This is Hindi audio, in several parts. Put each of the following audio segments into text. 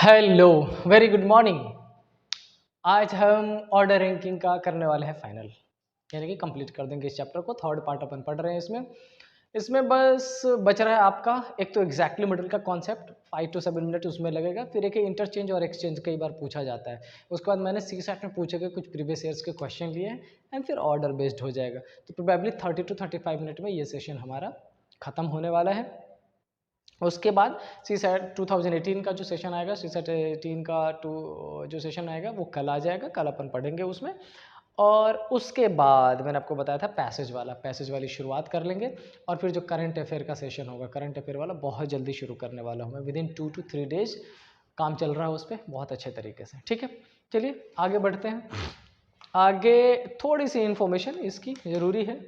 Hello, very good morning. आज हम ऑर्डर रैंकिंग का करने वाले हैं फाइनल, यानी कि कंप्लीट कर देंगे इस चैप्टर को। थर्ड पार्ट अपन पढ़ रहे हैं इसमें। इसमें बस बच रहा है आपका एक तो एग्जैक्टली मिडल का कॉन्सेप्ट, 5 to 7 मिनट उसमें लगेगा। फिर एक इंटरचेंज और एक्सचेंज कई बार पूछा जाता है। उसके बाद मैंने सी सेट में पूछे गए कुछ प्रीवियस ईयर्स के क्वेश्चन लिए हैं एंड फिर ऑर्डर बेस्ड हो जाएगा। तो प्रोबेबली 30 to 35 मिनट में ये सेशन हमारा खत्म होने वाला है। उसके बाद सी सेट 2018 का जो सेशन आएगा, सी सेट 18 का जो सेशन आएगा वो कल आ जाएगा, कल अपन पढ़ेंगे उसमें। और उसके बाद मैंने आपको बताया था पैसेज वाली शुरुआत कर लेंगे। और फिर जो करंट अफेयर का सेशन होगा, करंट अफेयर वाला बहुत जल्दी शुरू करने वाला हूँ मैं। विदिन 2 to 3 डेज काम चल रहा है उस पर बहुत अच्छे तरीके से। ठीक है, चलिए आगे बढ़ते हैं। आगे थोड़ी सी इन्फॉर्मेशन इसकी ज़रूरी है।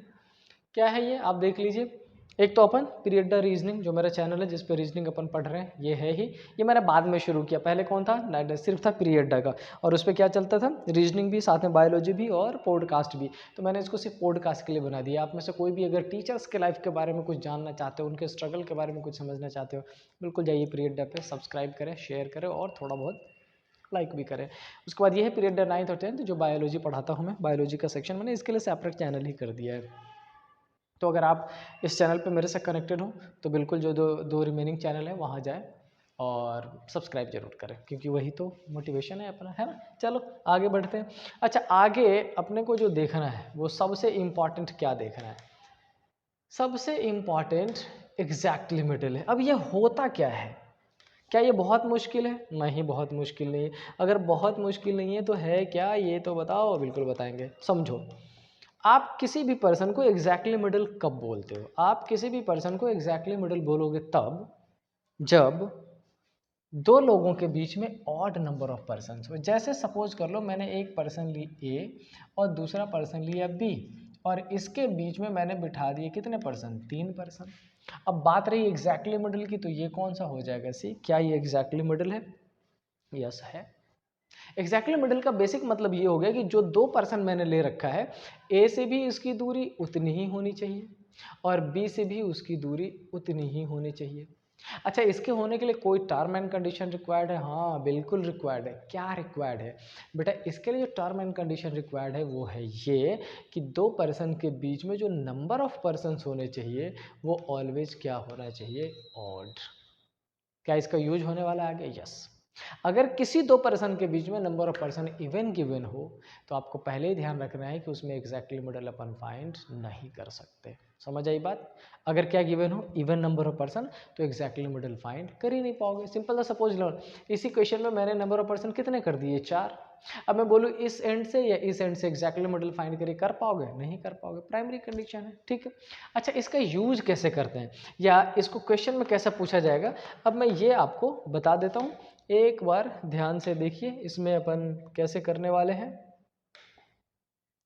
क्या है ये, आप देख लीजिए। एक तो अपन पीरियड द रीजनिंग, जो मेरा चैनल है जिस पे रीजनिंग अपन पढ़ रहे हैं, ये है ही। ये मैंने बाद में शुरू किया, पहले कौन था, सिर्फ था पीरियड द का। और उस पर क्या चलता था, रीजनिंग भी, साथ में बायोलॉजी भी और पॉडकास्ट भी। तो मैंने इसको सिर्फ पॉडकास्ट के लिए बना दिया। आप में से कोई भी अगर टीचर्स के लाइफ के बारे में कुछ जानना चाहते हो, उनके स्ट्रगल के बारे में कुछ समझना चाहते हो, बिल्कुल जाइए पीरियड द पे, सब्सक्राइब करें, शेयर करें और थोड़ा बहुत लाइक भी करें। उसके बाद ये है पीरियड द 9th और 10th, जो बायोलॉजी पढ़ाता हूँ मैं। बायोलॉजी का सेक्शन मैंने इसके लिए सेपरेट चैनल ही कर दिया है। तो अगर आप इस चैनल पे मेरे से कनेक्टेड हो तो बिल्कुल जो दो रिमेनिंग चैनल है वहाँ जाए और सब्सक्राइब जरूर करें, क्योंकि वही तो मोटिवेशन है अपना, है ना। चलो आगे बढ़ते हैं। अच्छा, आगे अपने को जो देखना है वो सबसे इम्पॉर्टेंट क्या देखना है, सबसे इम्पॉर्टेंट एग्जैक्टली मिडिल है। अब ये होता क्या है, क्या ये बहुत मुश्किल है? नहीं, बहुत मुश्किल नहीं है। अगर बहुत मुश्किल नहीं है तो है क्या, ये तो बताओ। बिल्कुल बताएंगे, समझो। आप किसी भी पर्सन को एग्जैक्टली मिडिल कब बोलते हो? आप किसी भी पर्सन को एग्जैक्टली मिडिल बोलोगे तब जब दो लोगों के बीच में ऑड नंबर ऑफ पर्सन हो। जैसे सपोज कर लो मैंने एक पर्सन ली ए और दूसरा पर्सन लिया बी, और इसके बीच में मैंने बिठा दिए कितने पर्सन, 3 पर्सन। अब बात रही एग्जैक्टली मिडिल की, तो ये कौन सा हो जाएगा सी, क्या ये एग्जैक्टली मिडिल है? यस है। एग्जैक्टली मिडिल का बेसिक मतलब ये हो गया कि जो दो पर्सन मैंने ले रखा है, ए से भी इसकी दूरी उतनी ही होनी चाहिए और बी से भी उसकी दूरी उतनी ही होनी चाहिए। अच्छा, इसके होने के लिए कोई टर्म एंड कंडीशन रिक्वायर्ड है? हाँ बिल्कुल रिक्वायर्ड है। क्या रिक्वायर्ड है बेटा? इसके लिए जो टर्म एंड कंडीशन रिक्वायर्ड है वो है ये कि दो पर्सन के बीच में जो नंबर ऑफ पर्सन होने चाहिए वो ऑलवेज क्या होना चाहिए, ऑड। क्या इसका यूज होने वाला है आगे? यस। अगर किसी दो पर्सन के बीच में number of person even given हो तो आपको पहले ही ध्यान रखना है कि उसमें एग्जैक्टली मिडल अपन फाइंड नहीं कर सकते। समझ आई बात? अगर क्या गिवन हो, इवन नंबर ऑफ पर्सन, तो एग्जैक्टली मिडल फाइंड कर ही नहीं पाओगे। सिंपल सा सपोज लो, इसी क्वेश्चन में मैंने नंबर ऑफ पर्सन कितने कर दिए, 4। अब मैं बोलूँ इस एंड से या इस एंड से एग्जैक्टली मिडल फाइंड करिए, कर पाओगे? नहीं कर पाओगे, प्राइमरी कंडीशन है। ठीक है। अच्छा, इसका यूज कैसे करते हैं या इसको क्वेश्चन में कैसे पूछा जाएगा, अब मैं ये आपको बता देता हूँ। एक बार ध्यान से देखिए इसमें अपन कैसे करने वाले हैं।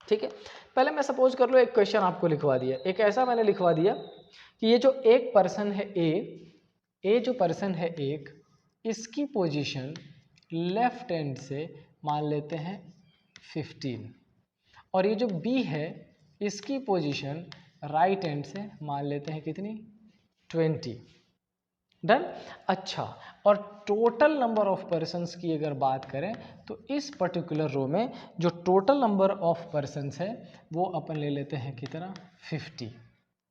ठीक है, पहले मैं सपोज कर लो एक क्वेश्चन आपको लिखवा दिया, एक ऐसा मैंने लिखवा दिया कि ये जो एक पर्सन है ए जो पर्सन है एक, इसकी पोजीशन लेफ्ट हैंड से मान लेते हैं 15, और ये जो बी है इसकी पोजीशन राइट हैंड से मान लेते हैं कितनी, 20। डन। अच्छा, और टोटल नंबर ऑफ पर्सन्स की अगर बात करें तो इस पर्टिकुलर रो में जो टोटल नंबर ऑफ पर्सन्स है वो अपन ले लेते हैं कितना, 50।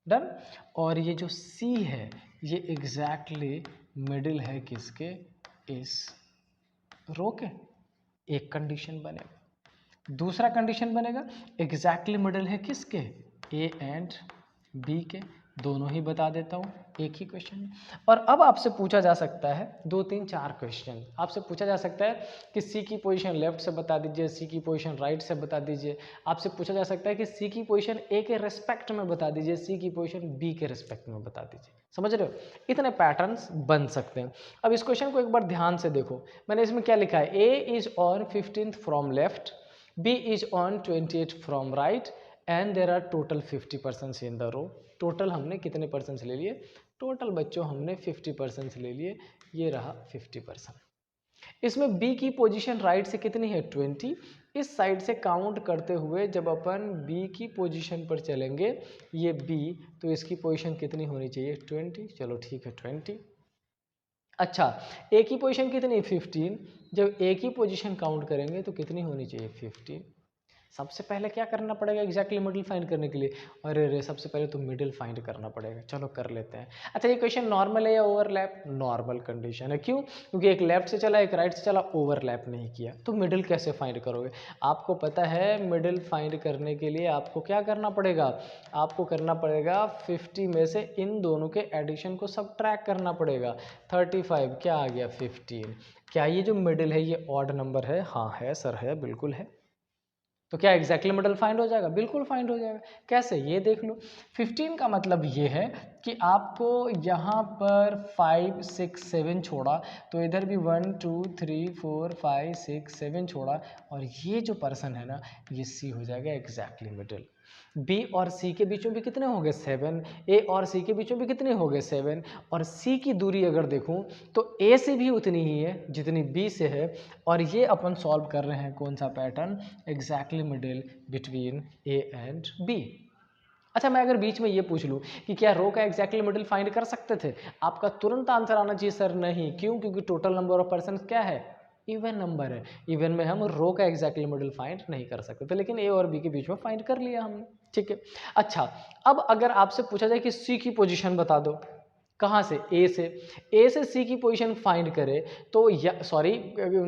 डन। और ये जो सी है ये एग्जैक्टली मिडिल है किसके, इस रो के। एक कंडीशन बनेगा। दूसरा कंडीशन बनेगा एग्जैक्टली मिडिल है किसके, ए एंड बी के। दोनों ही बता देता हूँ एक ही क्वेश्चन में। और अब आपसे पूछा जा सकता है 2 3 4 क्वेश्चन आपसे पूछा जा सकता है कि सी की पोजीशन लेफ्ट से बता दीजिए, सी की पोजीशन राइट से बता दीजिए। आपसे पूछा जा सकता है कि सी की पोजीशन ए के रिस्पेक्ट में बता दीजिए, सी की पोजीशन बी के रिस्पेक्ट में बता दीजिए। समझ रहे हो? इतने पैटर्न्स बन सकते हैं। अब इस क्वेश्चन को एक बार ध्यान से देखो, मैंने इसमें क्या लिखा है, A is on 15th from left, B is on 28 from right and there are total 50 persons in the row। Total हमने कितने पर्सन ले लिए, टोटल बच्चों हमने 50 पर्सन ले लिए। ये रहा 50%। इसमें B की पोजीशन राइट से कितनी है, 20। इस साइड से काउंट करते हुए जब अपन B की पोजीशन पर चलेंगे, ये B, तो इसकी पोजीशन कितनी होनी चाहिए, 20। चलो ठीक है 20। अच्छा, एक ही पोजीशन कितनी 15, जब एक ही पोजीशन काउंट करेंगे तो कितनी होनी चाहिए 15। सबसे पहले क्या करना पड़ेगा एग्जैक्टली मिडिल फाइंड करने के लिए, अरे रे सबसे पहले तो मिडिल फाइंड करना पड़ेगा, चलो कर लेते हैं। अच्छा, ये क्वेश्चन नॉर्मल है या ओवरलैप? नॉर्मल कंडीशन है, क्यों? क्योंकि एक लेफ्ट से चला एक राइट से चला, ओवरलैप नहीं किया, तो मिडिल कैसे फाइंड करोगे? आपको पता है मिडिल फाइंड करने के लिए आपको क्या करना पड़ेगा, आपको करना पड़ेगा 50 में से इन दोनों के एडिशन को सबट्रैक्ट करना पड़ेगा। 35 क्या आ गया 15। क्या ये जो मिडिल है ये ऑड नंबर है? हाँ है सर, है, बिल्कुल है। तो क्या एग्जैक्टली मिडल फाइंड हो जाएगा? बिल्कुल फाइंड हो जाएगा। कैसे, ये देख लो। 15 का मतलब ये है कि आपको यहाँ पर 5 6 7 छोड़ा, तो इधर भी 1 2 3 4 5 6 7 छोड़ा, और ये जो पर्सन है ना ये सी हो जाएगा एग्जैक्टली मिडल। बी और सी के बीच में भी कितने हो गए 7, ए और सी के बीच में भी कितने हो गए 7, और सी की दूरी अगर देखूं तो ए से भी उतनी ही है जितनी बी से है, और ये अपन सॉल्व कर रहे हैं कौन सा pattern, exactly middle between A and B. अच्छा, मैं अगर बीच में ये पूछ लूँ कि क्या रो का एग्जैक्टली मिडिल फाइंड कर सकते थे, आपका तुरंत आंसर आना चाहिए सर नहीं। क्यों? क्योंकि टोटल नंबर ऑफ पर्सन क्या है, इवन नंबर है। इवन में हम रो का एग्जैक्टली मिडिल फाइंड नहीं कर सकते थे, लेकिन ए और बी के बीच में फाइंड कर लिया हमने, ठीक है। अच्छा, अब अगर आपसे पूछा जाए कि सी की पोजीशन बता दो, कहाँ से, ए से सी की पोजीशन फाइंड करें तो सॉरी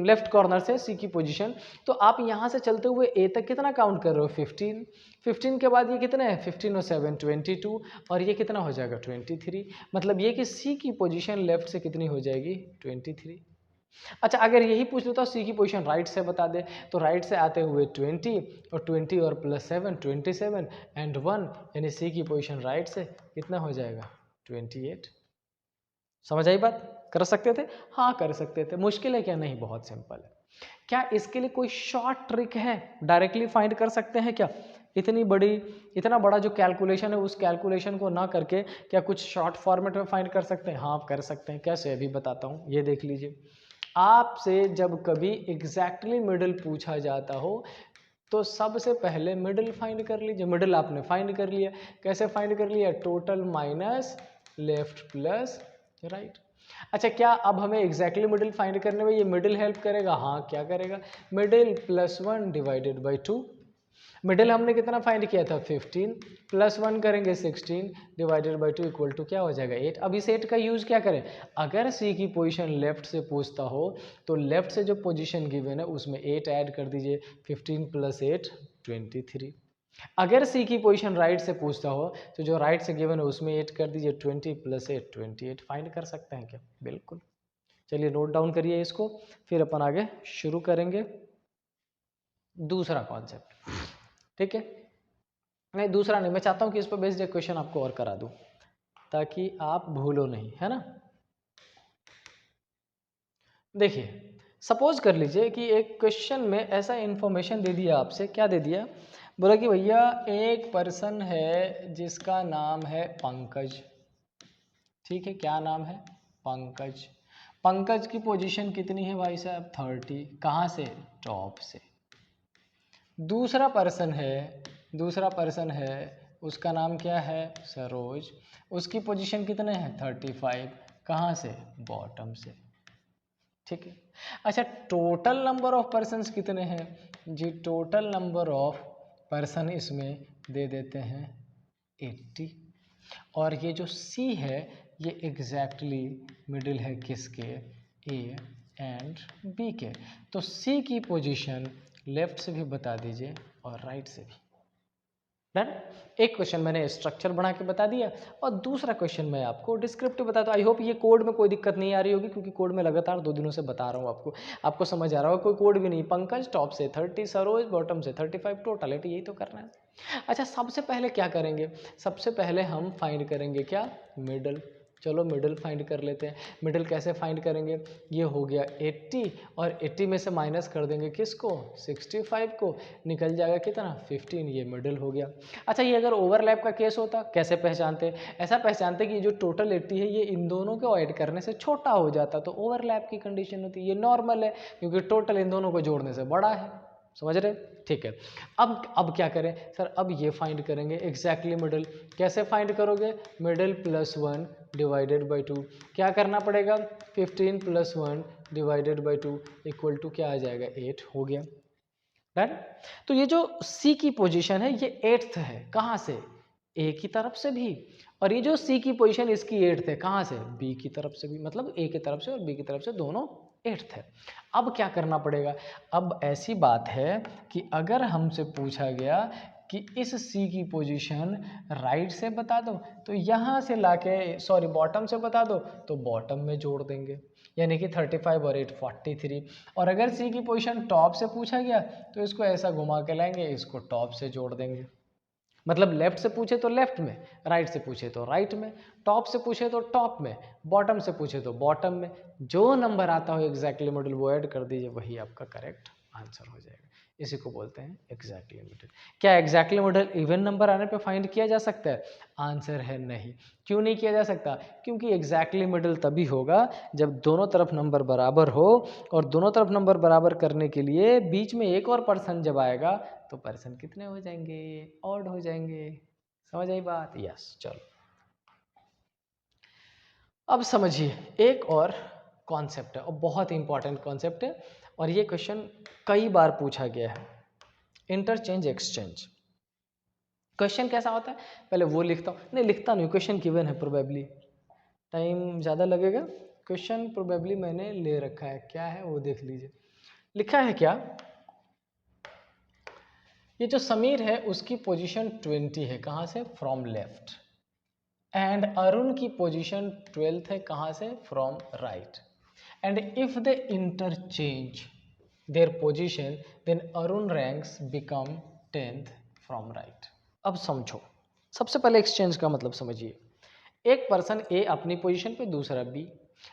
लेफ्ट कॉर्नर से सी की पोजीशन, तो आप यहाँ से चलते हुए ए तक कितना काउंट कर रहे हो 15, 15 के बाद ये कितना है 15 और 7 22, और ये कितना हो जाएगा 23। मतलब ये कि सी की पोजीशन लेफ्ट से कितनी हो जाएगी 23। अच्छा, अगर यही पूछ लो तो सी की पोजीशन राइट से बता दे, तो राइट से आते हुए 20 और 20 और प्लस 7 27 एंड 1, यानी सी की पोजीशन राइट से कितना हो जाएगा 28। समझ आई बात? कर सकते थे? हाँ कर सकते थे। मुश्किल है क्या? नहीं, बहुत सिंपल है। क्या इसके लिए कोई शॉर्ट ट्रिक है? डायरेक्टली फाइंड कर सकते हैं क्या? इतना बड़ा जो कैलकुलेशन है उस कैलकुलेशन को ना करके क्या कुछ शॉर्ट फॉर्मेट में फाइंड कर सकते हैं? हाँ आप कर सकते हैं। कैसे, अभी बताता हूँ, ये देख लीजिए। आपसे जब कभी एग्जैक्टली मिडिल पूछा जाता हो तो सबसे पहले मिडिल फाइंड कर लीजिए। मिडिल आपने फाइंड कर लिया, कैसे फाइंड कर लिया? Total minus left plus right. अच्छा, क्या अब हमें एग्जैक्टली मिडिल फाइंड करने में ये मिडिल हेल्प करेगा? हाँ, क्या करेगा? Middle +1 divided by 2। मिडिल हमने कितना फाइंड किया था 15, +1 करेंगे 16 डिवाइडेड बाई 2 इक्वल टू क्या हो जाएगा 8। अब इस 8 का यूज क्या करें? अगर सी की पोजीशन लेफ्ट से पूछता हो तो लेफ्ट से जो पोजीशन गिवन है उसमें 8 ऐड कर दीजिए, 15 + 8 23। अगर सी की पोजीशन राइट से पूछता हो तो जो राइट से गिवन है उसमें 8 कर दीजिए, 20 + 8 28। फाइंड कर सकते हैं क्या? बिल्कुल। चलिए नोट डाउन करिए इसको, फिर अपन आगे शुरू करेंगे दूसरा कॉन्सेप्ट, ठीक है। नहीं, दूसरा नहीं, मैं चाहता हूँ कि इस पर बेस्ड एक क्वेश्चन आपको और करा दूँ ताकि आप भूलो नहीं, है ना। देखिए, सपोज कर लीजिए कि एक क्वेश्चन में ऐसा इन्फॉर्मेशन दे दिया आपसे, क्या दे दिया, बोला कि भैया एक पर्सन है जिसका नाम है पंकज, ठीक है। क्या नाम है? पंकज। पंकज की पोजीशन कितनी है भाई साहब 30, कहाँ से? टॉप से। दूसरा पर्सन है उसका नाम क्या है? सरोज। उसकी पोजीशन कितने हैं 35, कहाँ से? बॉटम से, ठीक है। अच्छा, टोटल नंबर ऑफ पर्सन्स कितने हैं जी? टोटल नंबर ऑफ पर्सन इसमें दे देते हैं 80, और ये जो C है ये एग्जैक्टली मिडिल है किसके? A एंड B के। तो C की पोजीशन लेफ्ट से भी बता दीजिए और राइट से भी। डन। एक क्वेश्चन मैंने स्ट्रक्चर बना के बता दिया और दूसरा क्वेश्चन मैं आपको डिस्क्रिप्टिव बता दूँ। आई होप ये कोड में कोई दिक्कत नहीं आ रही होगी क्योंकि कोड में लगातार 2 दिनों से बता रहा हूँ आपको समझ आ रहा होगा। कोई कोड भी नहीं। पंकज टॉप से 30, सरोज बॉटम से 35, टोटलिटी यही तो करना है। अच्छा, सबसे पहले क्या करेंगे? सबसे पहले हम फाइंड करेंगे क्या? मिडल। चलो मिडल फाइंड कर लेते हैं। मिडल कैसे फाइंड करेंगे? ये हो गया 80 और 80 में से माइनस कर देंगे किसको? 65 को। निकल जाएगा कितना? 15। ये मिडल हो गया। अच्छा, ये अगर ओवरलैप का केस होता कैसे पहचानते? ऐसा पहचानते कि जो टोटल 80 है ये इन दोनों को ऐड करने से छोटा हो जाता, तो ओवरलैप की कंडीशन होती है। ये नॉर्मल है क्योंकि टोटल इन दोनों को जोड़ने से बड़ा है। समझ रहे? ठीक है। अब क्या करें सर? अब ये फाइंड करेंगे एग्जैक्टली मिडल। कैसे फाइंड करोगे? Middle plus 1 divided by 2। क्या करना पड़ेगा? 15 plus 1 divided by 2 equal to क्या आ जाएगा? 8 हो गया। डन। तो ये जो सी की पोजीशन है ये 8th है। कहाँ से? ए की तरफ से भी। और ये जो सी की पोजीशन इसकी 8th है। कहाँ से? बी की तरफ से भी। मतलब ए की तरफ से और बी की तरफ से दोनों 8th है। अब क्या करना पड़ेगा? अब ऐसी बात है कि अगर हमसे पूछा गया कि इस सी की पोजीशन राइट से बता दो, तो यहाँ से लाके सॉरी बॉटम से बता दो तो बॉटम में जोड़ देंगे, यानी कि 35 और 8 43। और अगर सी की पोजीशन टॉप से पूछा गया तो इसको ऐसा घुमा के लाएंगे, इसको टॉप से जोड़ देंगे। मतलब लेफ्ट से पूछे तो लेफ्ट में, राइट से पूछे तो राइट में, टॉप से पूछे तो टॉप में, बॉटम से पूछे तो बॉटम में। जो नंबर आता हो एग्जैक्टली मिडिल वो ऐड कर दीजिए, वही आपका करेक्ट आंसर हो जाएगा। इसी को बोलते हैं एग्जैक्टली मिडिल। क्या एग्जैक्टली मिडिल इवन नंबर आने पे फाइंड किया जा सकता है? आंसर है नहीं। क्यों नहीं किया जा सकता? क्योंकि एग्जैक्टली मिडिल तभी होगा जब दोनों तरफ नंबर बराबर हो, और दोनों तरफ नंबर बराबर करने के लिए बीच में एक और पर्सन जब आएगा तो पर्सन कितने हो जाएंगे? ऑड हो जाएंगे। समझ आई बात? यस। चलो अब समझिए एक और कॉन्सेप्ट है, और बहुत इंपॉर्टेंट कॉन्सेप्ट है, और ये क्वेश्चन कई बार पूछा गया है। Interchange exchange. क्वेश्चन कैसा होता है? पहले वो लिखता हूँ, नहीं लिखता नहीं, क्वेश्चन गिवन है, प्रोबेबली टाइम ज़्यादा लगेगा। क्वेश्चन प्रोबेबली मैंने ले रखा है, क्या है वो देख लीजिए। लिखा है क्या? ये जो समीर है उसकी पोजीशन 20 है। कहाँ से? From left. एंड अरुण की पोजीशन 12th है। कहाँ से? From right. And if they interchange their position then Arun ranks become 10th from right. अब समझो, सबसे पहले एक्सचेंज का मतलब समझिए। एक पर्सन ए अपनी पोजीशन पे, दूसरा बी।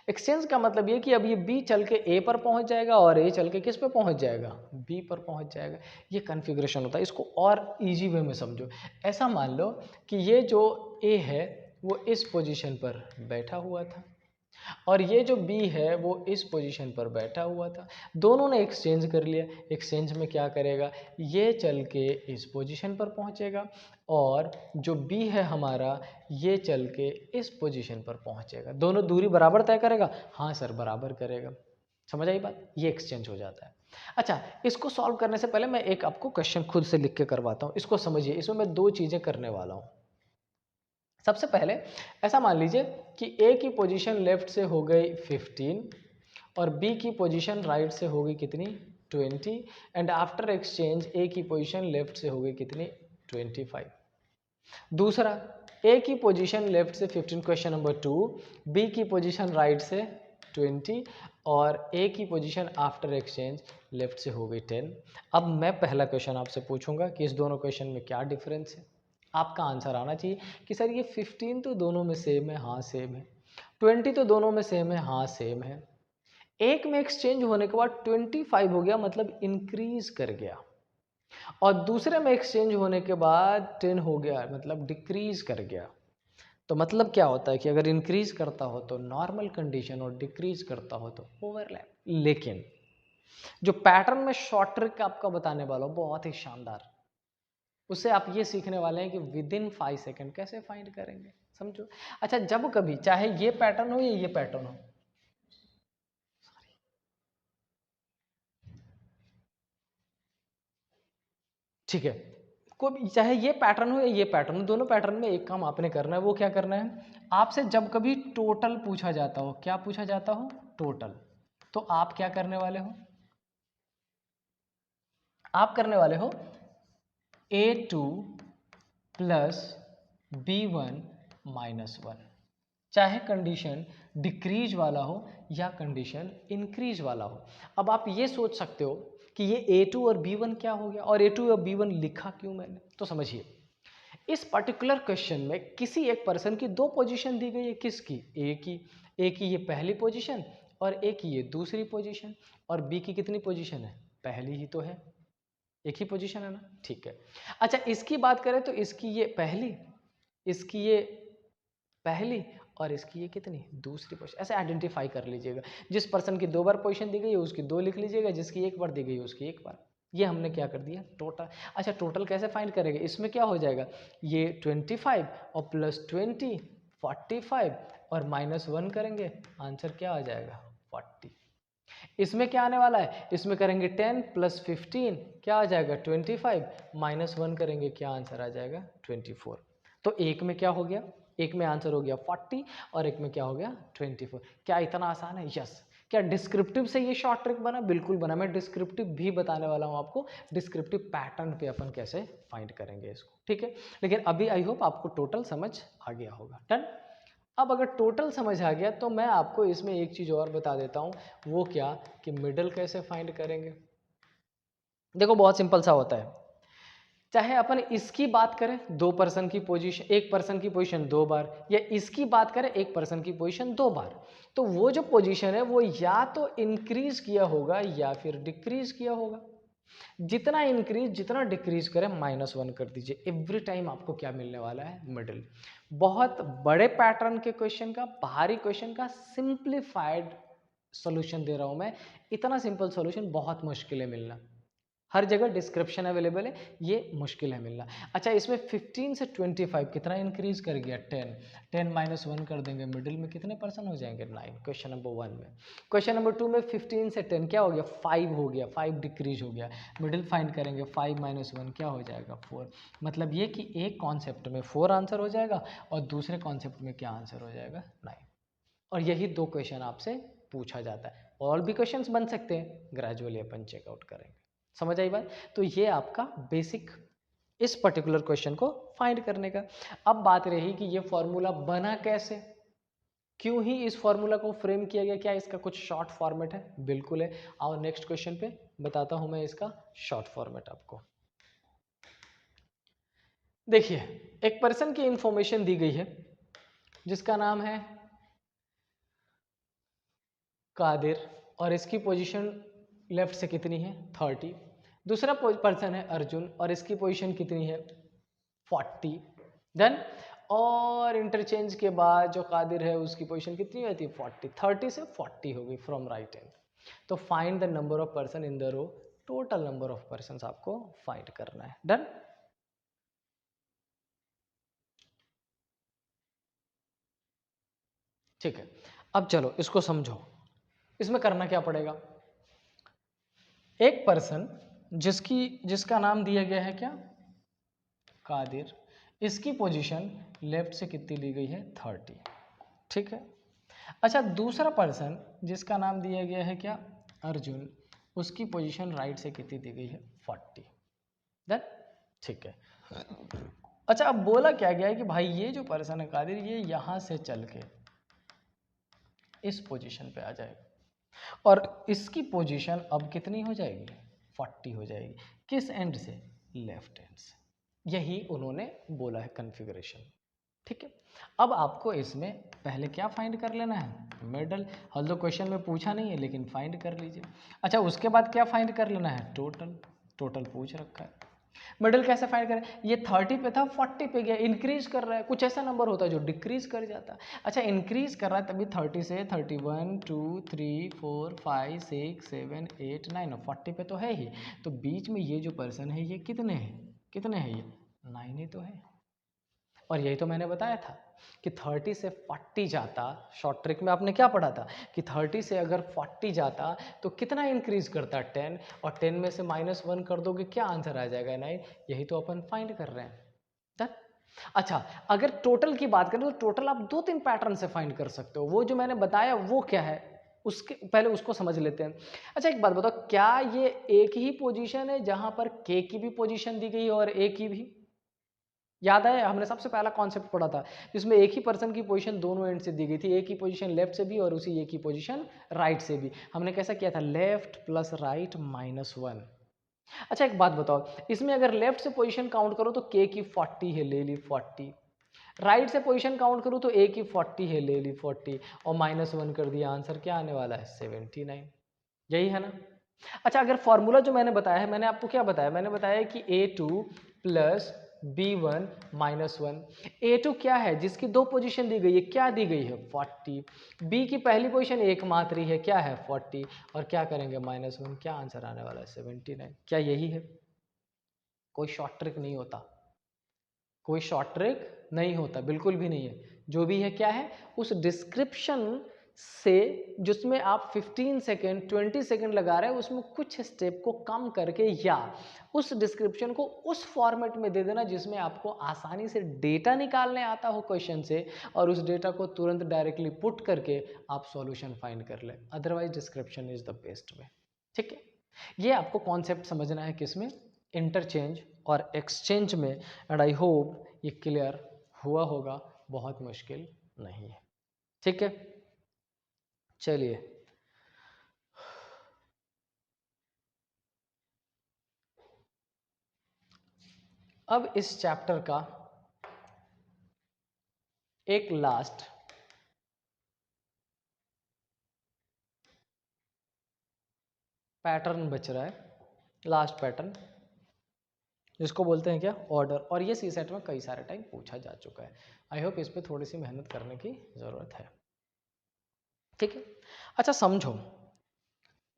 एक्सचेंज का मतलब ये कि अब ये बी चल के ए पर पहुंच जाएगा और ए चल के किस पे पहुंच जाएगा? बी पर पहुंच जाएगा। ये कन्फिग्रेशन होता है। इसको और इजी वे में समझो। ऐसा मान लो कि ये जो ए है वो इस पोजीशन पर बैठा हुआ था, और ये जो बी है वो इस पोजीशन पर बैठा हुआ था। दोनों ने एक्सचेंज कर लिया। एक्सचेंज में क्या करेगा? ये चल के इस पोजीशन पर पहुंचेगा, और जो बी है हमारा ये चल के इस पोजीशन पर पहुंचेगा। दोनों दूरी बराबर तय करेगा? हाँ सर बराबर करेगा। समझ आई बात? ये एक्सचेंज हो जाता है। अच्छा, इसको सॉल्व करने से पहले मैं एक आपको क्वेश्चन खुद से लिख के करवाता हूँ। इसको समझिए। इसमें मैं दो चीज़ें करने वाला हूँ। सबसे पहले ऐसा मान लीजिए कि ए की पोजीशन लेफ्ट से हो गई 15 और बी की पोजीशन राइट से हो गई कितनी? 20। एंड आफ्टर एक्सचेंज ए की पोजीशन लेफ्ट से हो गई कितनी? 25। दूसरा, ए की पोजीशन लेफ्ट से 15, क्वेश्चन नंबर 2, बी की पोजीशन राइट से 20 और ए की पोजीशन आफ्टर एक्सचेंज लेफ्ट से हो गई 10। अब मैं पहला क्वेश्चन आपसे पूछूंगा कि इस दोनों क्वेश्चन में क्या डिफरेंस है। आपका आंसर आना चाहिए कि सर ये 15 तो दोनों में सेम है। हाँ सेम है। 20 तो दोनों में सेम है। हाँ सेम है। एक में एक्सचेंज होने के बाद 25 हो गया, मतलब इंक्रीज कर गया, और दूसरे में एक्सचेंज होने के बाद 10 हो गया, मतलब डिक्रीज कर गया। तो मतलब क्या होता है कि अगर इंक्रीज करता हो तो नॉर्मल कंडीशन और डिक्रीज करता हो तो ओवरलैप। लेकिन जो पैटर्न में शॉर्ट ट्रिक आपका बताने वाला हूं बहुत ही शानदार, उससे आप ये सीखने वाले हैं कि विद इन 5 सेकेंड कैसे फाइंड करेंगे। समझो। अच्छा, जब कभी चाहे ये पैटर्न हो या ये पैटर्न हो, ठीक है, कोई चाहे ये पैटर्न हो या ये पैटर्न हो, दोनों पैटर्न में एक काम आपने करना है। वो क्या करना है? आपसे जब कभी टोटल पूछा जाता हो, क्या पूछा जाता हो? टोटल। तो आप क्या करने वाले हो? आप करने वाले हो A2 प्लस B1 माइनस 1, चाहे कंडीशन डिक्रीज वाला हो या कंडीशन इंक्रीज वाला हो। अब आप ये सोच सकते हो कि ये A2 और B1 क्या हो गया, और A2 और B1 लिखा क्यों मैंने? तो समझिए, इस पर्टिकुलर क्वेश्चन में किसी एक पर्सन की दो पोजीशन दी गई है। किसकी? ए की ये पहली पोजीशन और ए की ये दूसरी पोजीशन, और बी की कितनी पोजीशन है? पहली ही तो है, एक ही पोजीशन है ना। ठीक है। अच्छा, इसकी बात करें तो इसकी ये पहली, इसकी ये पहली, और इसकी ये कितनी? दूसरी पोजीशन। ऐसे आइडेंटिफाई कर लीजिएगा। जिस पर्सन की दो बार पोजीशन दी गई है उसकी दो लिख लीजिएगा, जिसकी एक बार दी गई है उसकी एक बार। ये हमने क्या कर दिया टोटल। अच्छा टोटल कैसे फाइंड करेंगे, इसमें क्या हो जाएगा, ये 25 और प्लस 20 45 और -1 करेंगे, आंसर क्या आ जाएगा 40। इसमें क्या आने वाला है, इसमें करेंगे 10 प्लस 15 क्या आ जाएगा 25 -1 करेंगे क्या आंसर आ जाएगा 24। तो एक में क्या हो गया, एक में आंसर हो गया 40 और एक में क्या हो गया 24। क्या इतना आसान है, यस। क्या डिस्क्रिप्टिव से ये शॉर्ट ट्रिक बना, बिल्कुल बना। मैं डिस्क्रिप्टिव भी बताने वाला हूँ आपको, डिस्क्रिप्टिव पैटर्न पे अपन कैसे फाइंड करेंगे इसको, ठीक है। लेकिन अभी आई होप आपको टोटल समझ आ गया होगा। डन। अब अगर टोटल समझ आ गया तो मैं आपको इसमें एक चीज़ और बता देता हूँ, वो क्या कि मिडल कैसे फाइंड करेंगे। देखो बहुत सिंपल सा होता है, चाहे अपन इसकी बात करें दो पर्सन की पोजीशन, एक पर्सन की पोजीशन 2 बार, या इसकी बात करें एक पर्सन की पोजीशन 2 बार, तो वो जो पोजीशन है वो या तो इंक्रीज किया होगा या फिर डिक्रीज किया होगा। जितना इंक्रीज जितना डिक्रीज करें -1 कर दीजिए, एवरी टाइम आपको क्या मिलने वाला है मिडिल। बहुत बड़े पैटर्न के क्वेश्चन का, बाहरी क्वेश्चन का सिंप्लीफाइड सॉल्यूशन दे रहा हूं मैं। इतना सिंपल सॉल्यूशन बहुत मुश्किल है मिलना, हर जगह डिस्क्रिप्शन अवेलेबल है, ये मुश्किल है मिलना। अच्छा इसमें 15 से 25 कितना इंक्रीज कर गया 10, 10 -1 कर देंगे, मिडिल में कितने पर्सन हो जाएंगे 9, क्वेश्चन नंबर 1 में। क्वेश्चन नंबर 2 में 15 से 10 क्या हो गया 5 हो गया, 5 डिक्रीज हो गया, मिडिल फाइंड करेंगे 5 -1 क्या हो जाएगा 4। मतलब ये कि एक कॉन्सेप्ट में 4 आंसर हो जाएगा और दूसरे कॉन्सेप्ट में क्या आंसर हो जाएगा 9। और यही 2 क्वेश्चन आपसे पूछा जाता है, और भी क्वेश्चन बन सकते हैं, ग्रेजुअली अपन चेकआउट करेंगे। समझ आई बात। तो ये आपका बेसिक इस पर्टिकुलर क्वेश्चन को फाइंड करने का। अब बात रही कि ये फॉर्मूला बना कैसे, क्यों ही इस फॉर्मूला को फ्रेम किया गया, क्या इसका कुछ शॉर्ट फॉर्मेट है, बिल्कुल है। आओ नेक्स्ट क्वेश्चन पे बताता हूं मैं इसका शॉर्ट फॉर्मेट आपको। देखिए एक पर्सन की इंफॉर्मेशन दी गई है जिसका नाम है कादिर, और इसकी पोजीशन लेफ्ट से कितनी है 30। दूसरा पर्सन है अर्जुन और इसकी पोजीशन कितनी है 40। देन और इंटरचेंज के बाद जो कादिर है उसकी पोजीशन कितनी होती है 40, 30 से 40 हो गई फ्रॉम राइट एंड। तो find the number of person in the row, total number of person आपको फाइंड करना है। डन। ठीक है, अब चलो इसको समझो। इसमें करना क्या पड़ेगा, एक पर्सन जिसका नाम दिया गया है क्या कादिर, इसकी पोजीशन लेफ्ट से कितनी ली गई है 30, ठीक है। अच्छा दूसरा पर्सन जिसका नाम दिया गया है क्या अर्जुन, उसकी पोजीशन राइट से कितनी दी गई है 40। देन ठीक है। अच्छा अब बोला क्या गया है कि भाई ये जो पर्सन है कादिर, ये यहां से चल के इस पोजीशन पे आ जाएगा और इसकी पोजीशन अब कितनी हो जाएगी 40 हो जाएगी। किस एंड से, लेफ्ट एंड से। यही उन्होंने बोला है कॉन्फ़िगरेशन, ठीक है। अब आपको इसमें पहले क्या फाइंड कर लेना है मिडल, हल दो क्वेश्चन में पूछा नहीं है लेकिन फाइंड कर लीजिए। अच्छा उसके बाद क्या फाइंड कर लेना है टोटल, टोटल पूछ रखा है। मिडल कैसे फाइंड करें, ये 30 पे था 40 पे गया, इंक्रीज कर रहा है, कुछ ऐसा नंबर होता है जो डिक्रीज कर जाता है। अच्छा इंक्रीज कर रहा है तभी 30 से 31 2 3 4 5 6 7 8 9 और 40 पे तो है ही, तो बीच में ये जो पर्सन है ये कितने हैं, कितने हैं ये 9 ही तो है। और यही तो मैंने बताया था कि 30 से 40 जाता, शॉर्ट ट्रिक में आपने क्या पढ़ा था कि 30 से अगर 40 जाता तो कितना इंक्रीज करता 10, और 10 में से -1 कर दोगे क्या आंसर आ जाएगा 9। यही तो अपन फाइंड कर रहे हैं। डन। अच्छा अगर टोटल की बात करें तो टोटल आप 2-3 पैटर्न से फाइंड कर सकते हो, वो जो मैंने बताया वो क्या है उसके पहले उसको समझ लेते हैं। अच्छा एक बात बताओ, क्या ये एक ही पोजीशन है जहां पर के की भी पोजीशन दी गई है और ए की भी, याद है हमने सबसे पहला कॉन्सेप्ट पढ़ा था जिसमें एक ही पर्सन की पोजीशन दोनों एंड से दी गई थी, एक ही पोजीशन लेफ्ट से भी और उसी एक ही पोजीशन राइट से भी। हमने कैसा किया था लेफ्ट प्लस राइट -1। अच्छा एक बात बताओ, इसमें अगर लेफ्ट से पोजीशन काउंट करो तो के की 40 है, ले ली 40। राइट से पोजीशन काउंट करूँ तो ए की 40 है, ले ली 40 और -1 कर दिया, आंसर क्या आने वाला है 79। यही है ना। अच्छा अगर फॉर्मूला जो मैंने बताया है, मैंने आपको क्या बताया, मैंने बताया कि A2 प्लस B1 -1। A2 क्या है, जिसकी 2 पोजीशन दी गई है, क्या दी गई है 40। B की पहली पोजीशन एकमात्र ही है, क्या है 40, और क्या करेंगे -1, क्या आंसर आने वाला है 79। क्या यही है? कोई शॉर्ट ट्रिक नहीं होता, कोई शॉर्ट ट्रिक नहीं होता, बिल्कुल भी नहीं है। जो भी है क्या है, उस डिस्क्रिप्शन से जिसमें आप 15 सेकेंड 20 सेकेंड लगा रहे हैं, उसमें कुछ स्टेप को कम करके या उस डिस्क्रिप्शन को उस फॉर्मेट में दे देना जिसमें आपको आसानी से डेटा निकालने आता हो क्वेश्चन से, और उस डेटा को तुरंत डायरेक्टली पुट करके आप सॉल्यूशन फाइंड कर लें। Otherwise description is the best way. ठीक है, ये आपको कॉन्सेप्ट समझना है किसमें, इंटरचेंज और एक्सचेंज में। एंड आई होप ये क्लियर हुआ होगा, बहुत मुश्किल नहीं है। ठीक है, चलिए अब इस चैप्टर का एक लास्ट पैटर्न बच रहा है, लास्ट पैटर्न जिसको बोलते हैं क्या, ऑर्डर। और ये सी सेट में कई सारे टाइम पूछा जा चुका है। आई होप इस पर थोड़ी सी मेहनत करने की ज़रूरत है। ठीक है, अच्छा समझो,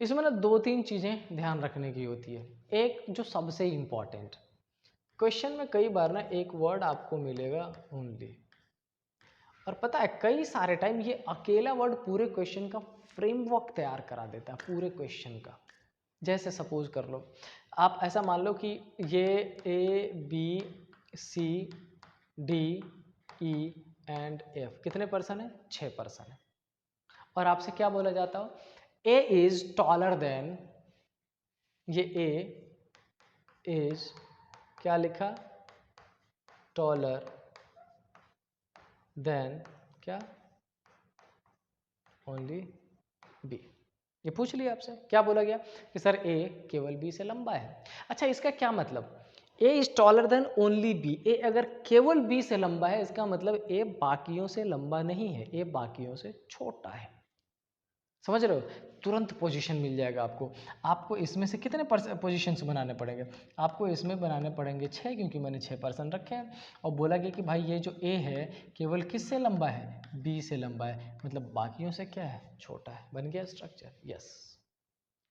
इसमें ना 2-3 चीज़ें ध्यान रखने की होती है। एक जो सबसे इम्पॉर्टेंट, क्वेश्चन में कई बार ना एक वर्ड आपको मिलेगा ओनली, और पता है कई सारे टाइम ये अकेला वर्ड पूरे क्वेश्चन का फ्रेमवर्क तैयार करा देता है, पूरे क्वेश्चन का। जैसे सपोज कर लो, आप ऐसा मान लो कि ये ABCDE and F कितने पर्सन है, 6 पर्सन है, और आपसे क्या बोला जाता हो, A इज टॉलर देन, ये A इज क्या लिखा, टॉलर देन क्या, ओनली B। ये पूछ लिया आपसे, क्या बोला गया कि सर A केवल B से लंबा है। अच्छा, इसका क्या मतलब, A is taller than only B। A अगर केवल B से लंबा है, इसका मतलब A बाकियों से लंबा नहीं है, A बाकियों से छोटा है। समझ रहे हो, तुरंत पोजीशन मिल जाएगा आपको। आपको इसमें से कितने पोजीशंस बनाने पड़ेंगे, आपको इसमें बनाने पड़ेंगे 6, क्योंकि मैंने 6 पर्सन रखे हैं। और बोला गया कि भाई ये जो A है केवल किससे लंबा है, B से लंबा है, मतलब बाकियों से क्या है, छोटा है। बन गया स्ट्रक्चर। यस,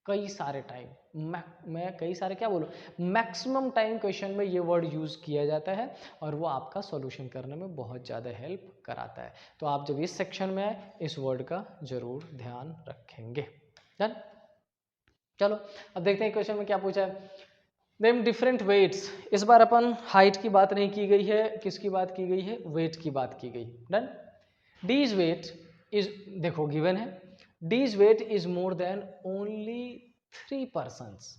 कई सारे टाइम मैं कई सारे क्या बोलूँ, मैक्सिमम टाइम क्वेश्चन में ये वर्ड यूज़ किया जाता है, और वो आपका सॉल्यूशन करने में बहुत ज़्यादा हेल्प कराता है। तो आप जब इस सेक्शन में आए, इस वर्ड का जरूर ध्यान रखेंगे। डन, चलो अब देखते हैं क्वेश्चन में क्या पूछा है। Name different weights. इस बार अपन हाइट की बात नहीं की गई है, किसकी बात की गई है, वेट की बात की गई। डन, डीज वेट इज, देखो गिवन है, D's weight is more than only 3 persons.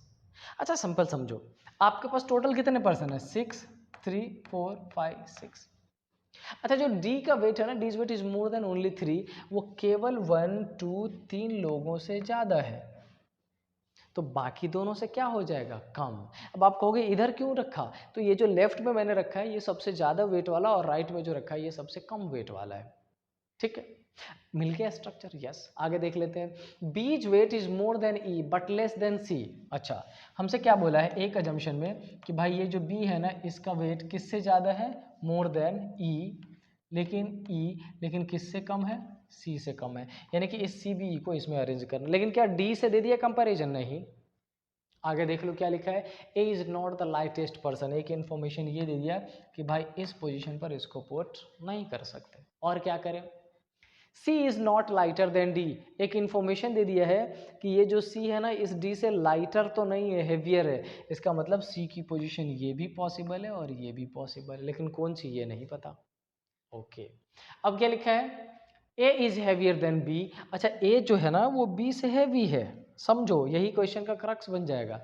अच्छा सिंपल समझो, आपके पास टोटल कितने पर्सन है, 6, 3, 4, 5, 6। अच्छा, जो डी का वेट है ना, D's weight is more than only 3, वो केवल 1, 2, 3 लोगों से ज्यादा है, तो बाकी दोनों से क्या हो जाएगा, कम। अब आप कहोगे इधर क्यों रखा, तो ये जो लेफ्ट में मैंने रखा है ये सबसे ज़्यादा वेट वाला, और राइट में जो रखा है ये सबसे कम वेट वाला है। ठीक है, मिल गया स्ट्रक्चर। यस, आगे देख लेते हैं। B's weight is more than E but less than C. अच्छा, हमसे क्या बोला है एक अजम्पशन में कि भाई ये जो बी है ना, इसका वेट किससे ज़्यादा है, मोर देन ई, लेकिन किससे कम है, सी से कम है। यानी कि इस सी बी ई को इसमें अरेंज करना, लेकिन क्या डी से दे दिया कंपैरिजन, नहीं। आगे देख लो क्या लिखा है, A is not the lightest person. एक इन्फॉर्मेशन ये दे दिया कि भाई इस पोजीशन पर इसको पुट नहीं कर सकते, और क्या करें, C is not lighter than D। एक इंफॉर्मेशन दे दिया है कि ये जो C है ना, इस D से लाइटर तो नहीं है, हेवियर है। इसका मतलब C की पोजीशन ये भी पॉसिबल है और ये भी पॉसिबल है, लेकिन कौन सी ये नहीं पता। ओके, अब क्या लिखा है, A is heavier than B। अच्छा, A जो है ना वो B से हैवी है, समझो यही क्वेश्चन का क्रक्स बन जाएगा।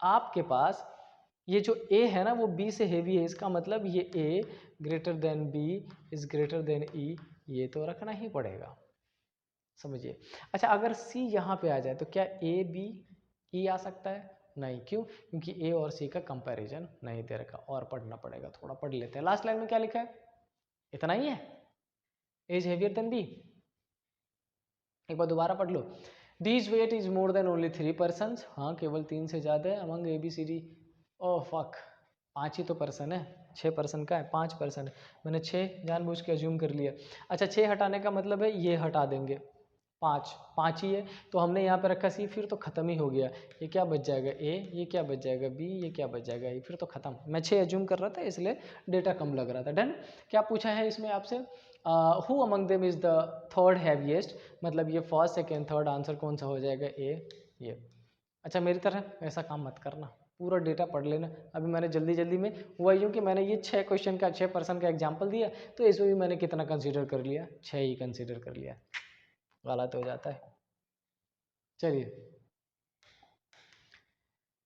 आपके पास ये जो A है ना वो B से हैवी है, इसका मतलब ये A greater than B is greater than E, ये तो रखना ही पड़ेगा, समझिए। अच्छा, अगर C यहाँ पे आ जाए तो क्या A B E आ सकता है, नहीं। क्यों, क्योंकि A और C का कंपैरिजन नहीं दे रखा, और पढ़ना पड़ेगा, थोड़ा पढ़ लेते हैं। लास्ट लाइन में क्या लिखा है, इतना ही है, एज हेवियर देन B। एक बार दोबारा पढ़ लो, D's weight is more than only 3 person. हाँ, केवल 3 से ज्यादा है अमंग ABCD। ओह फक, 5 ही तो पर्सन है, 6% का है, 5% है, मैंने 6 जानबूझ के अज्यूम कर लिया। अच्छा 6 हटाने का मतलब है ये हटा देंगे, 5 ही है, तो हमने यहाँ पे रखा सी, फिर तो ख़त्म ही हो गया। ये क्या बच जाएगा ए, ये क्या बच जाएगा बी, ये क्या बच जाएगा ए, फिर तो ख़त्म। मैं 6 अज्यूम कर रहा था इसलिए डेटा कम लग रहा था। डन। क्या पूछा है इसमें आपसे, who among them is the third heaviest, मतलब ये फर्स्ट सेकेंड थर्ड आंसर कौन सा हो जाएगा ए, ये। अच्छा मेरी तरह ऐसा काम मत करना, पूरा डेटा पढ़ लेना। अभी मैंने जल्दी जल्दी में हुआ यूँ कि मैंने ये 6 क्वेश्चन का 6% का एग्जाम्पल दिया, तो इसमें भी मैंने कितना कंसीडर कर लिया, 6 ही कंसीडर कर लिया, गलत हो जाता है। चलिए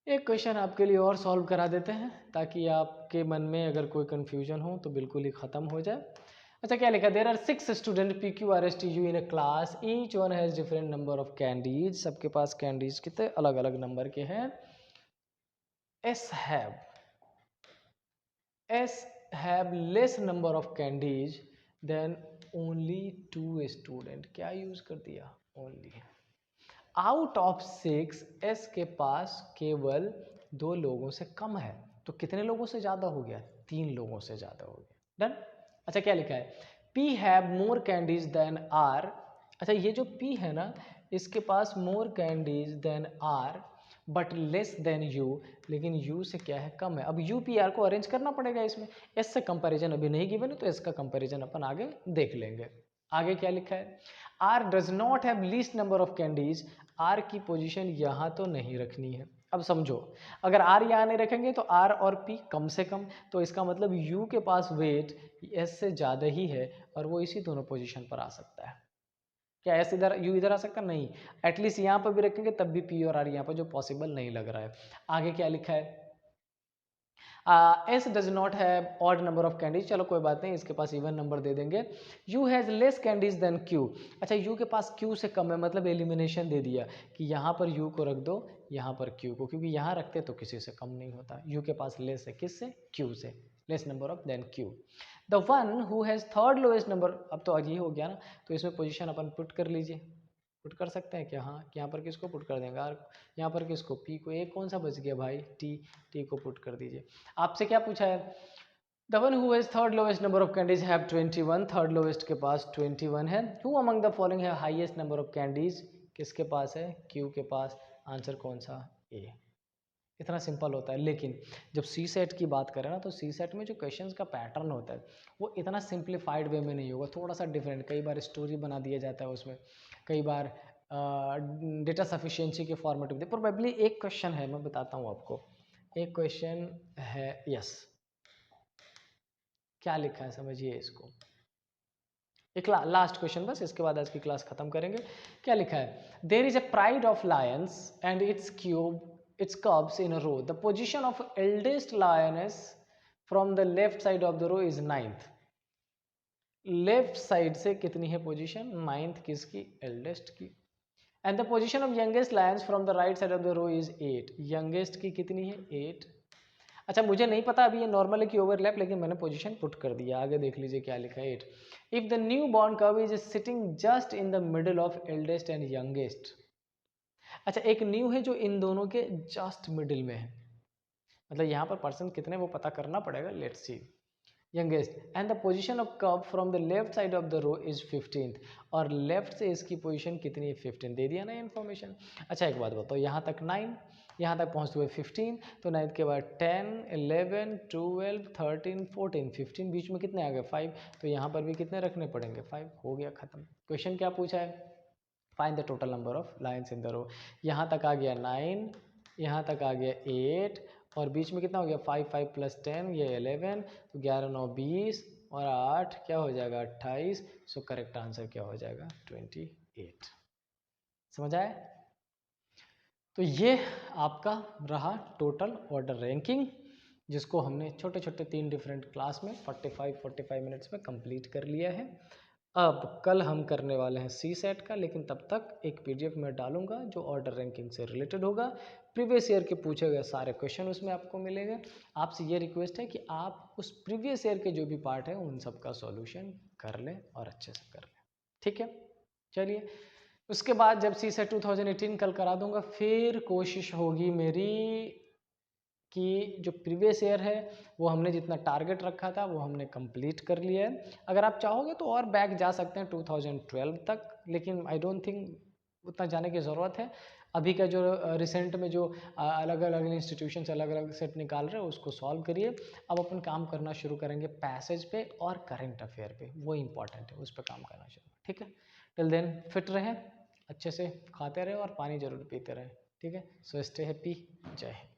एक क्वेश्चन आपके लिए और सॉल्व करा देते हैं, ताकि आपके मन में अगर कोई कन्फ्यूजन हो तो बिल्कुल ही ख़त्म हो जाए। अच्छा क्या लिखा, there are 6 student P Q R S T U in a class, each one has different number of candies, सबके पास कैंडीज कितने अलग अलग नंबर के हैं। S have less number of candies than only 2 student, क्या यूज़ कर दिया, ओनली। आउट ऑफ 6 एस के पास केवल 2 लोगों से कम है, तो कितने लोगों से ज़्यादा हो गया, 3 लोगों से ज़्यादा हो गया। डन। अच्छा क्या लिखा है, P have more candies than R. अच्छा ये जो पी है ना, इसके पास more candies than R but less than U, लेकिन यू से क्या है, कम है। अब यू पी आर को अरेंज करना पड़ेगा इसमें, एस से कंपैरिजन अभी नहीं गिवन है, तो एस का कंपैरिजन अपन आगे देख लेंगे। आगे क्या लिखा है, R does not have least number of candies, R की पोजीशन यहाँ तो नहीं रखनी है। अब समझो, अगर आर यहाँ नहीं रखेंगे तो आर और पी कम से कम, तो इसका मतलब यू के पास वेट एस से ज़्यादा ही है, और वो इसी दोनों पोजीशन पर आ सकता है। क्या एस इधर यू इधर आ सकता, नहीं, एटलीस्ट यहाँ पर भी रखेंगे तब भी पी और आर यहाँ पर जो पॉसिबल नहीं लग रहा है। आगे क्या लिखा है, S does not have odd number of candies, चलो कोई बात नहीं, इसके पास इवन नंबर दे देंगे। U has less candies than Q, अच्छा यू के पास क्यू से कम है, मतलब एलिमिनेशन दे दिया कि यहाँ पर यू को रख दो, यहाँ पर क्यू को, क्योंकि यहाँ रखते तो किसी से कम नहीं होता। यू के पास लेस है, किससे, क्यू से, less number of than Q. The one who has third lowest number, अब तो ये हो गया ना, तो इसमें पोजिशन अपन पुट कर लीजिए, पुट कर सकते हैं क्या, हाँ, यहाँ पर किसको पुट कर देंगे, आर, यहाँ पर किसको, पी को, एक कौन सा बच गया भाई, टी को पुट कर दीजिए। आपसे क्या पूछा है, the one who has third lowest number of candies have 21, third lowest के पास 21 है। हु अमंग द फॉलोइंग है हाईएस्ट नंबर ऑफ कैंडीज, किसके पास है, क्यू के पास, आंसर कौन सा, ए। इतना सिंपल होता है, लेकिन जब सी सेट की बात करें ना, तो सी सेट में जो क्वेश्चंस का पैटर्न होता है वो इतना सिंप्लीफाइड वे में नहीं होगा, थोड़ा सा डिफरेंट, कई बार स्टोरी बना दिया जाता है उसमें, कई बार डेटा सफिशिएंसी के फॉर्मेट में। प्रोबेबली एक क्वेश्चन है, मैं बताता हूँ आपको, एक क्वेश्चन है, यस, क्या लिखा है समझिए इसको, एक लास्ट क्वेश्चन बस, इसके बाद आज की क्लास खत्म करेंगे। क्या लिखा है, there is a pride of lions and its cubs in a row, the position of eldest lioness from the left side of the row is 9th, left side से कितनी है पोजीशन, 9th किसकी, एल्डेस्ट की। And the position of youngest lions from the right side of the row is 8, youngest की कितनी है, 8। अच्छा मुझे नहीं पता अभी ये नॉर्मल है कि ओवरलैप, लेकिन मैंने पोजीशन पुट कर दिया, आगे देख लीजिए क्या लिखा है, 8। If the new born curve is sitting just in the middle of eldest and youngest, अच्छा एक न्यू है जो इन दोनों के जस्ट मिडिल में है, मतलब यहाँ पर पर्सन कितने वो पता करना पड़ेगा, let's see, youngest. And the position of curve from the left side of the row is 15th, और लेफ्ट से इसकी पोजीशन कितनी है, 15, दे दिया ना इन्फॉर्मेशन। अच्छा एक बात बताओ, यहाँ तक 9, यहाँ तक पहुँचते हुए 15, तो 9 के बाद 10, 11, 12, 13, 14, 15, बीच में कितने आ गए, 5, तो यहाँ पर भी कितने रखने पड़ेंगे, 5, हो गया खत्म। क्वेश्चन क्या पूछा है, find the total number of lines in the row, यहाँ तक आ गया 9, यहाँ तक आ गया 8, और बीच में कितना हो गया, 5, 5 + 10 ये 11, तो 11 9 20, और 8 क्या हो जाएगा, 28। सो करेक्ट आंसर क्या हो जाएगा, 28। समझ आए, तो ये आपका रहा टोटल ऑर्डर रैंकिंग, जिसको हमने छोटे छोटे 3 डिफरेंट क्लास में 45 मिनट्स में कंप्लीट कर लिया है। अब कल हम करने वाले हैं सी सेट का, लेकिन तब तक एक पीडीएफ में डालूंगा जो ऑर्डर रैंकिंग से रिलेटेड होगा, प्रीवियस ईयर के पूछे गए सारे क्वेश्चन उसमें आपको मिलेंगे। आपसे ये रिक्वेस्ट है कि आप उस प्रीवियस ईयर के जो भी पार्ट है उन सब का सॉल्यूशन कर लें और अच्छे से कर लें, ठीक है। चलिए उसके बाद जब सी सेट 2018 कल करा दूंगा, फिर कोशिश होगी मेरी कि जो प्रीवियस ईयर है वो हमने जितना टारगेट रखा था वो हमने कंप्लीट कर लिया है। अगर आप चाहोगे तो और बैक जा सकते हैं 2012 तक, लेकिन आई डोंट थिंक उतना जाने की ज़रूरत है। अभी का जो रिसेंट में जो अलग अलग इंस्टीट्यूशंस अलग अलग सेट निकाल रहे हैं उसको सॉल्व करिए। अब अपन काम करना शुरू करेंगे पैसेज पे और करंट अफेयर पे, वो इंपॉर्टेंट है, उस पर काम करना शुरू। ठीक है, टिल देन फिट रहे, अच्छे से खाते रहे और पानी जरूर पीते रहे। ठीक है, सो स्टे हैप्पी, जय हिंद।